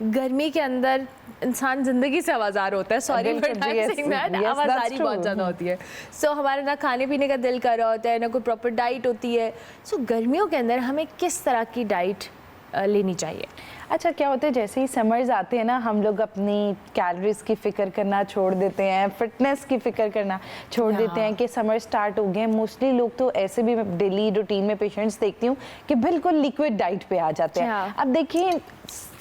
गर्मी के अंदर इंसान ज़िंदगी से आवाज़ार होता है, sorry but I am saying that, आवाज़ारी बहुत ज़्यादा होती है। सो हमारा ना खाने पीने का दिल कर रहा होता है, ना कोई प्रॉपर डाइट होती है। सो गर्मियों के अंदर हमें किस तरह की डाइट लेनी चाहिए? अच्छा, क्या होता है जैसे ही समर्स आते हैं ना, हम लोग अपनी कैलोरीज की फ़िक्र करना छोड़ देते हैं, फिटनेस की फ़िक्र करना छोड़ देते हैं कि समर स्टार्ट हो गए। मोस्टली लोग तो ऐसे भी मैं डेली रूटीन में पेशेंट्स देखती हूँ कि बिल्कुल लिक्विड डाइट पे आ जाते हैं। अब देखिए,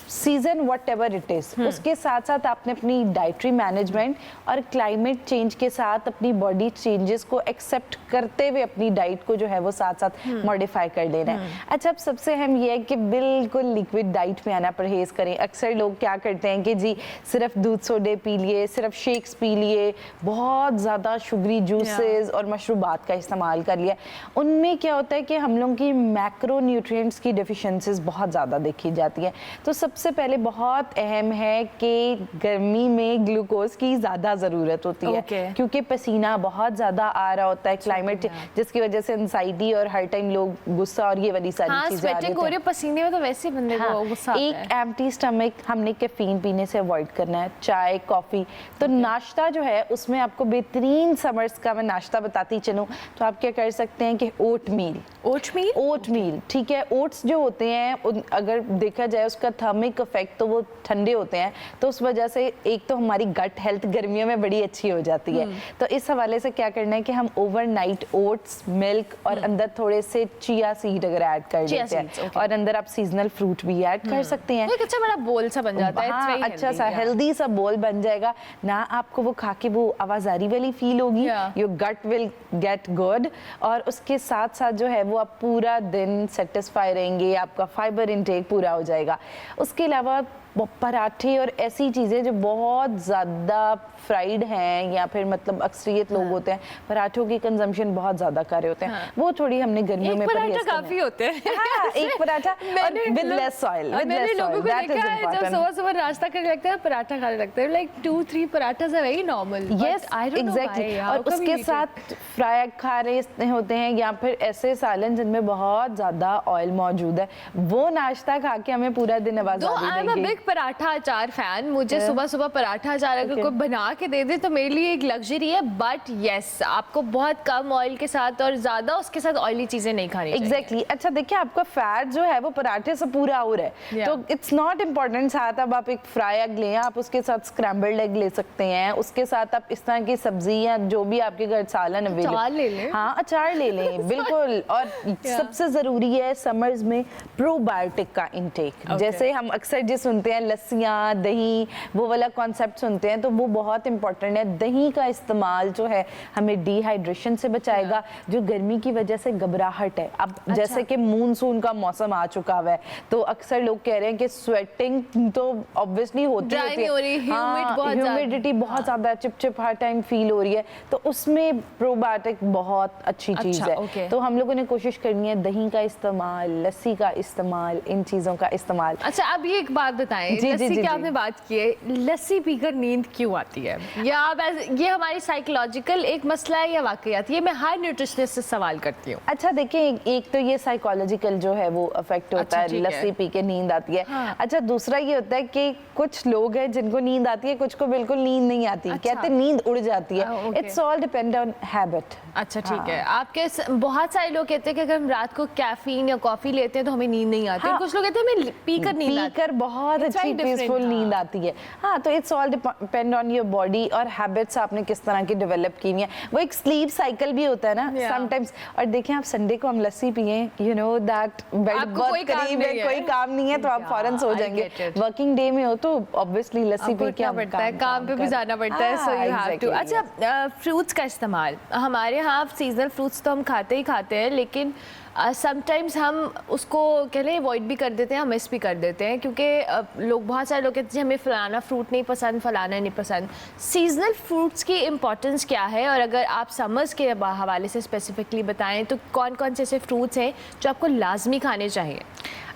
season what ever it is, उसके साथ साथ आपने अपनी डाइटरी मैनेजमेंट और क्लाइमेट चेंज के साथ अपनी बॉडी चेंजेस को एक्सेप्ट करते हुए अपनी डाइट को जो है वो साथ साथ मॉडिफाई कर लेना है। अच्छा, अब सबसे अहम ये है कि बिल्कुल लिक्विड डाइट में आना परहेज करें। अक्सर लोग क्या करते हैं कि जी सिर्फ दूध सोडे पी लिए, सिर्फ शेक्स पी लिए, बहुत ज़्यादा शुगरी जूसेस और मशरूबात का इस्तेमाल कर लिया। उनमें क्या होता है कि हम लोगों की मैक्रो न्यूट्रिएंट्स की डिफिशिएंसीज बहुत ज़्यादा देखी जाती है। तो सबसे पहले बहुत अहम है कि गर्मी में ग्लूकोज की ज़्यादा ज़रूरत होती है, क्योंकि पसीना बहुत ज़्यादा आ रहा होता है, क्लाइमेट जिसकी वजह से एंजाइटी और हर टाइम लोग गुस्सा और ये वाली सारी चीज़ें आ रही हैं। पसीने में तो वैसे ही बंदे को गुस्सा आता है। एक एम्प्टी स्टमक हमने कैफीन पीने से अवॉइड करना है, चाय कॉफ़ी। तो नाश्ता जो है उसमें आपको बेहतरीन समर्स का मैं नाश्ता बताती चलूँ तो आप क्या कर सकते हैं कि ओट मील, ठीक है। ओट्स जो होते हैं अगर देखा जाए उसका थर्मिक इफेक्ट तो वो ठंडे होते हैं, तो उस वजह से एक तो हमारी गट हेल्थ गर्मियों में बड़ी अच्छी हो जाती है। तो इस हवाले से क्या करना है कि हम ओवरनाइट ओट्स, मिल्क और अंदर थोड़े से चिया सीड अगर ऐड कर देते हैं और अंदर आप सीजनल फ्रूट भी ऐड कर सकते हैं। एक अच्छा बड़ा बोल सा बन जाता है। हाँ, अच्छा सा हेल्दी सा बोल बन जाएगा ना। आपको वो खा के वो आवाजारी वाली फील होगी, your gut will get good, और उसके साथ साथ जो है वो आप पूरा दिन सेटिस्फाई रहेंगे, आपका फाइबर इनटेक पूरा हो जाएगा। उसके अलावा पराठे और ऐसी चीज़ें जो बहुत ज़्यादा फ्राइड हैं या फिर मतलब अक्सरियत लोग होते हैं पराठों की कंजम्पशन बहुत ज़्यादा कर रहे होते हैं, वो थोड़ी हमने गर्मियों में पराठा काफी होते हैं। एक पराठा विद लेस ऑयल, मैंने लोगों को देखा है जब सुबह नाश्ता करने लगते हैं पराठा खाने लगते हैं, like 2-3 parathas are very normal. Yes, exactly. और उसके साथ फ्राई खा रहे होते हैं या फिर ऐसे सालन जिनमें बहुत ज़्यादा ऑयल मौजूद है, वो नाश्ता खा के हमें पूरा दिन आवाज़ देंगे। पराठा अचार फैन, मुझे सुबह सुबह पराठा अचार अगर कोई बना के दे दे तो मेरे लिए एक लग्जरी है। बट यस, आपको बहुत कम ऑयल के साथ और ज्यादा उसके साथ ऑयली चीजें नहीं खानी चाहिए। एग्जैक्टली। अच्छा देखिए, आपका फैट जो है वो पराठे से पूरा हो रहा है, तो इट्स नॉट इम्पोर्टेंट साथ अब आप एक फ्राई एग लें, आप उसके साथ स्क्रैम्बल्ड एग ले सकते हैं, उसके साथ आप इस तरह की सब्जी या जो भी आपके घर सालन अचार ले लें। हाँ, अचार ले लें बिल्कुल। और सबसे जरूरी है समर्स में प्रोबायोटिक का इंटेक। जैसे हम अक्सर जो सुनते हैं लस्सियाँ, दही, वो वाला कॉन्सेप्ट सुनते हैं, तो वो बहुत इंपॉर्टेंट है। दही का इस्तेमाल जो है हमें डिहाइड्रेशन से बचाएगा, जो गर्मी की वजह से घबराहट है। अब जैसे कि मानसून का मौसम आ चुका हुआ है, तो अक्सर लोग कह रहे हैं कि स्वेटिंग तो ऑब्वियसली होती है, ह्यूमिडिटी बहुत ज्यादा, चिपचिप हर टाइम फील हो रही है, तो उसमें प्रोबायोटिक बहुत अच्छी चीज है। तो हम लोगों ने कोशिश करनी है दही का इस्तेमाल, लस्सी का इस्तेमाल, इन चीजों का इस्तेमाल। अच्छा, अब ये एक बात बताएं, लस्सी की आपने बात की है, लस्सी पीकर नींद क्यों आती है? या ये हमारी साइकोलॉजिकल एक मसला है या वाकई? ये मैं हर न्यूट्रिशनिस्ट से सवाल करती हूँ। अच्छा देखिए, एक तो ये साइकोलॉजिकल जो है वो अफेक्ट होता है, लस्सी पी के नींद आती है। अच्छा, दूसरा ये होता है कि कुछ लोग हैं जिनको नींद आती है, कुछ को बिल्कुल नींद नहीं आती। कहते नींद उड़ जाती है। It's all depend on habit. अच्छा, ठीक है। आपके बहुत सारे लोग कहते हैं कि अगर हम रात को कैफीन या कॉफी लेते हैं तो हमें नींद नहीं आती। कुछ लोग कहते हैं हमें पीकर नींद आती है, बहुत अच्छी पीसफुल नींद आती है। हाँ, तो it's all depend on your body और हैबिट्स आपने किस तरह की डेवलप की है। वो एक स्लीप साइकिल भी होता है ना समटाइम्स। और देखें, आप संडे को हम लस्सी पिए, यू नो दैट बहुत करीब है, कोई काम नहीं है तो आप फौरन सो जाएंगे। वर्किंग डे में हो तो ऑब्वियसली लस्सी पी के पड़ता है, काम पे भी जाना पड़ता है, सो यू हैव टू। अच्छा, फ्रूट्स का इस्तेमाल, हमारे यहाँ सीजनल फ्रूट्स तो हम खाते ही खाते हैं, लेकिन समटाइम्स हम उसको कह लें अवॉइड भी कर देते हैं, हम मिस भी कर देते हैं, क्योंकि लोग बहुत सारे लोग कहते हैं हमें फलाना फ्रूट नहीं पसंद, फलाना नहीं पसंद। सीजनल फ्रूट्स की इम्पोर्टेंस क्या है, और अगर आप समर्स के हवाले से स्पेसिफिकली बताएं तो कौन कौन से ऐसे फ्रूट्स हैं जो आपको लाजमी खाने चाहिए?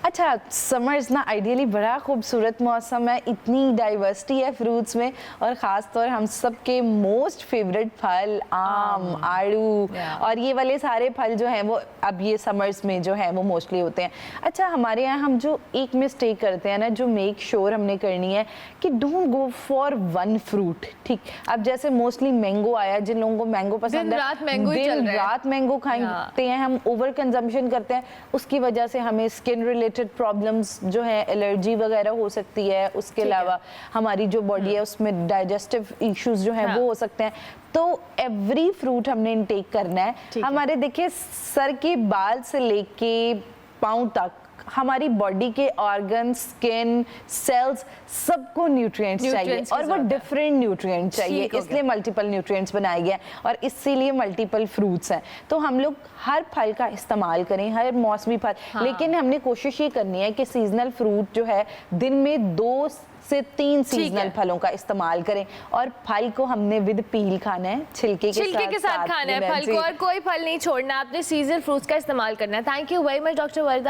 अच्छा, समर्स ना आइडियली बड़ा खूबसूरत मौसम है, इतनी डाइवर्सिटी है फ्रूट्स में, और ख़ास तौर हम सबके मोस्ट फेवरेट फल आम, आड़ू और ये वाले सारे फल जो हैं वो अब ये समर्स में जो है वो मोस्टली होते हैं। अच्छा, हमारे यहाँ हम जो एक मिस्टेक करते हैं ना, जो मेक श्योर हमने करनी है कि don't go for one fruit, ठीक। अब जैसे मोस्टली मैंगो आया, जिन लोगों को मैंगो पसंद है, दिन रात मैंगो ही चल रहा है, रात मैंगो खाते हैं हम, ओवर कंजम्पशन करते हैं, उसकी वजह से हमें स्किन रिलेटेड प्रॉब्लम्स जो है, एलर्जी वगैरह हो सकती है। उसके अलावा हमारी जो बॉडी है उसमें डाइजेस्टिव इश्यूज जो है वो हो सकते हैं। तो एवरी फ्रूट हमने इनटेक करना है। हमारे देखिए सर के बाल से लेके पाँव तक हमारी बॉडी के ऑर्गन, स्किन, सेल्स, सबको न्यूट्रिएंट्स चाहिए, और वो डिफरेंट न्यूट्रिएंट्स चाहिए, इसलिए मल्टीपल न्यूट्रिएंट्स बनाए गए हैं और इसीलिए मल्टीपल फ्रूट्स हैं। तो हम लोग हर फल का इस्तेमाल करें, हर मौसमी फल, लेकिन हमने कोशिश ये करनी है कि सीजनल फ्रूट जो है दिन में 2 से 3 सीजनल फलों का इस्तेमाल करें, और फल को हमने विद पील खाना है, छिलके के साथ खाना है फल को, और कोई फल नहीं छोड़ना, आपने सीजनल फ्रूट्स का इस्तेमाल करना है। Thank you very much doctor Varada.